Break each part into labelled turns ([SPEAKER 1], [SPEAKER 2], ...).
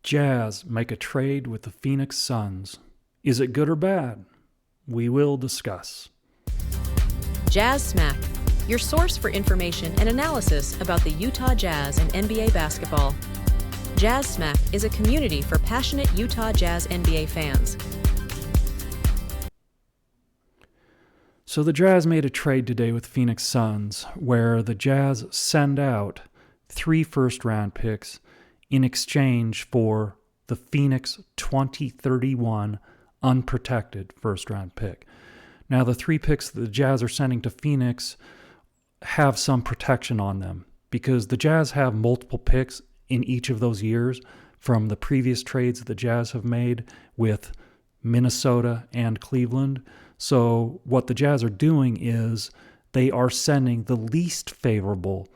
[SPEAKER 1] Jazz make a trade with the Phoenix Suns. Is it good or bad? We will discuss.
[SPEAKER 2] Jazz Smack, your source for information and analysis about the Utah Jazz and NBA basketball. Jazz Smack is a community for passionate Utah Jazz NBA fans.
[SPEAKER 1] So the Jazz made a trade today with Phoenix Suns where the Jazz send out 3 first-round picks in exchange for the Phoenix 2031 unprotected first-round pick. Now, the 3 picks that the Jazz are sending to Phoenix have some protection on them because the Jazz have multiple picks in each of those years from the previous trades that the Jazz have made with Minnesota and Cleveland. So what the Jazz are doing is they are sending the least favorable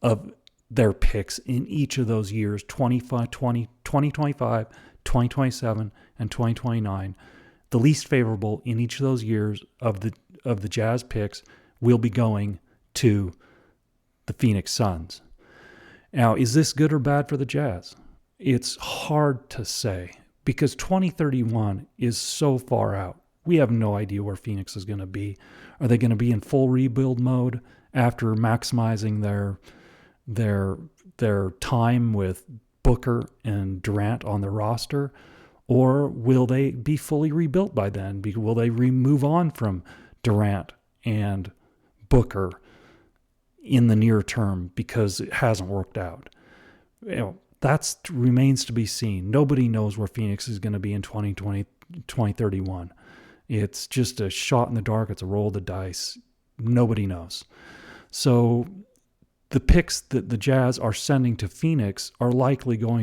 [SPEAKER 1] of their picks in each of those years, 2025, 2027, and 2029. The least favorable in each of those years of the Jazz picks will be going to the Phoenix Suns. Now, is this good or bad for the Jazz? It's hard to say because 2031 is so far out. We have no idea where Phoenix is going to be. Are they going to be in full rebuild mode after maximizing their time with Booker and Durant on the roster? Or will they be fully rebuilt by then? Will they move on from Durant and Booker in the near term because it hasn't worked out? That remains to be seen. Nobody knows where Phoenix is going to be in 2031. It's just a shot in the dark. It's a roll of the dice. Nobody knows. So the picks that the Jazz are sending to Phoenix are likely all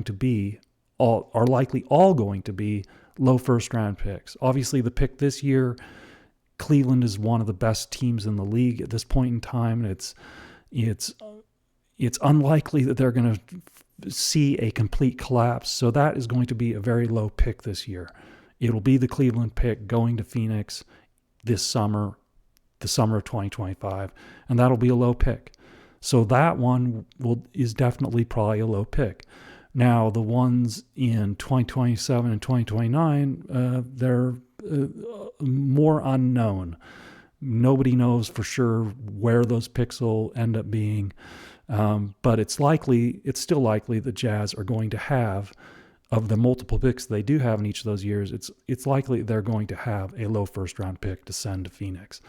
[SPEAKER 1] going to be low first-round picks. Obviously, the pick this year, Cleveland is one of the best teams in the league at this point in time. It's unlikely that they're going to see a complete collapse. So that is going to be a very low pick this year. It'll be the Cleveland pick going to Phoenix this summer, the summer of 2025, and that'll be a low pick. So that one is definitely probably a low pick. Now, the ones in 2027 and 2029, they're more unknown. Nobody knows for sure where those picks will end up being, but it's still likely the Jazz are going to have, of the multiple picks they do have in each of those years, it's likely they're going to have a low first-round pick to send to Phoenix.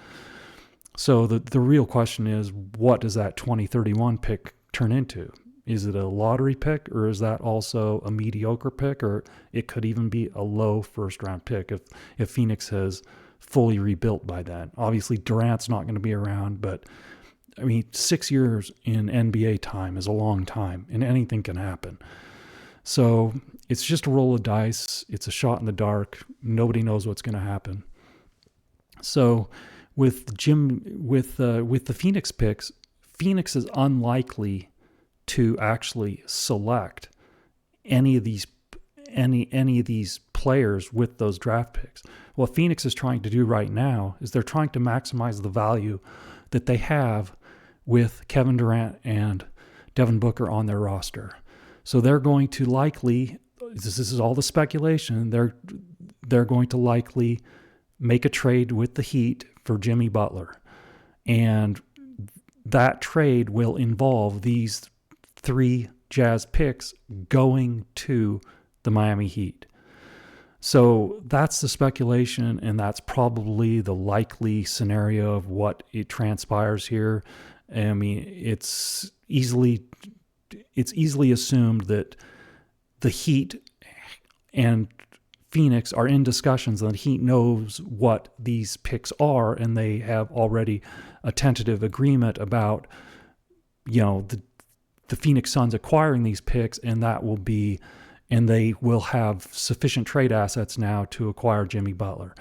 [SPEAKER 1] So the real question is, what does that 2031 pick turn into? Is it a lottery pick, or is that also a mediocre pick, or it could even be a low first-round pick if Phoenix has fully rebuilt by then? Obviously, Durant's not going to be around, but 6 years in NBA time is a long time, and anything can happen. So it's just a roll of dice. It's a shot in the dark. Nobody knows what's going to happen. So with the Phoenix picks, Phoenix is unlikely to actually select any of these players with those draft picks. What Phoenix is trying to do right now is they're trying to maximize the value that they have with Kevin Durant and Devin Booker on their roster. So they're going to likely, this is all the speculation, they're going to likely make a trade with the Heat for Jimmy Butler. And that trade will involve these 3 Jazz picks going to the Miami Heat. So that's the speculation, and that's probably the likely scenario of what it transpires here. It's easily assumed that the Heat and Phoenix are in discussions, and the Heat knows what these picks are, and they have already a tentative agreement about, the Phoenix Suns acquiring these picks, and they will have sufficient trade assets now to acquire Jimmy Butler.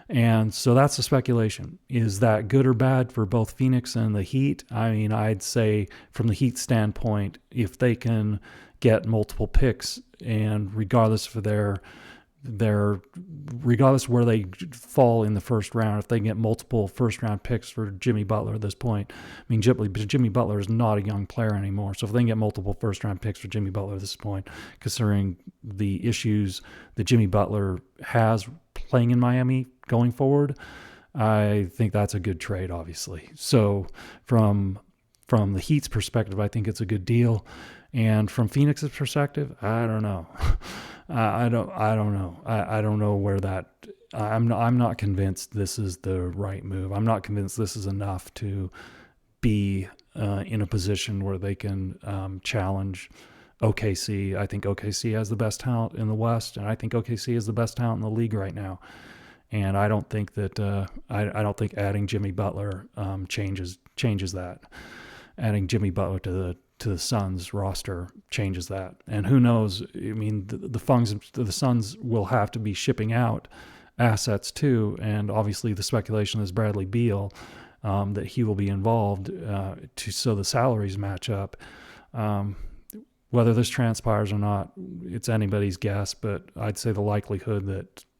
[SPEAKER 1] And so that's the speculation. Is that good or bad for both Phoenix and the Heat? I'd say from the Heat standpoint, if they can get multiple picks, and regardless of their they're, regardless where they fall in the first round, if they get multiple first-round picks for Jimmy Butler at this point, I mean, Jimmy Butler is not a young player anymore. So if they can get multiple first-round picks for Jimmy Butler at this point, considering the issues that Jimmy Butler has playing in Miami going forward, I think that's a good trade, obviously. So from the Heat's perspective, I think it's a good deal. And from Phoenix's perspective, I don't know. I don't know. I don't know where that. I'm not convinced this is the right move. I'm not convinced this is enough to be in a position where they can challenge OKC. I think OKC has the best talent in the West, and I think OKC is the best talent in the league right now. And I don't think that I don't think adding Jimmy Butler changes that. Adding Jimmy Butler to the Suns roster changes that. And who knows? I mean, the Suns will have to be shipping out assets too. And obviously the speculation is Bradley Beal, that he will be involved so the salaries match up. Whether this transpires or not, it's anybody's guess, but I'd say the likelihood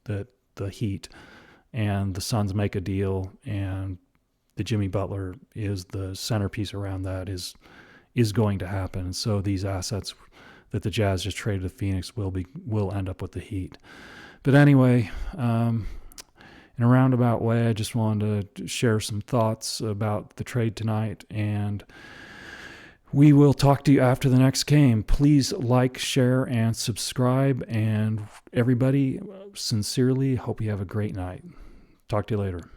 [SPEAKER 1] that the Heat and the Suns make a deal and the Jimmy Butler is the centerpiece around that is going to happen. And so these assets that the Jazz just traded to Phoenix will end up with the Heat. But anyway, in a roundabout way, I just wanted to share some thoughts about the trade tonight, and we will talk to you after the next game. Please like, share, and subscribe. And everybody, sincerely hope you have a great night. Talk to you later.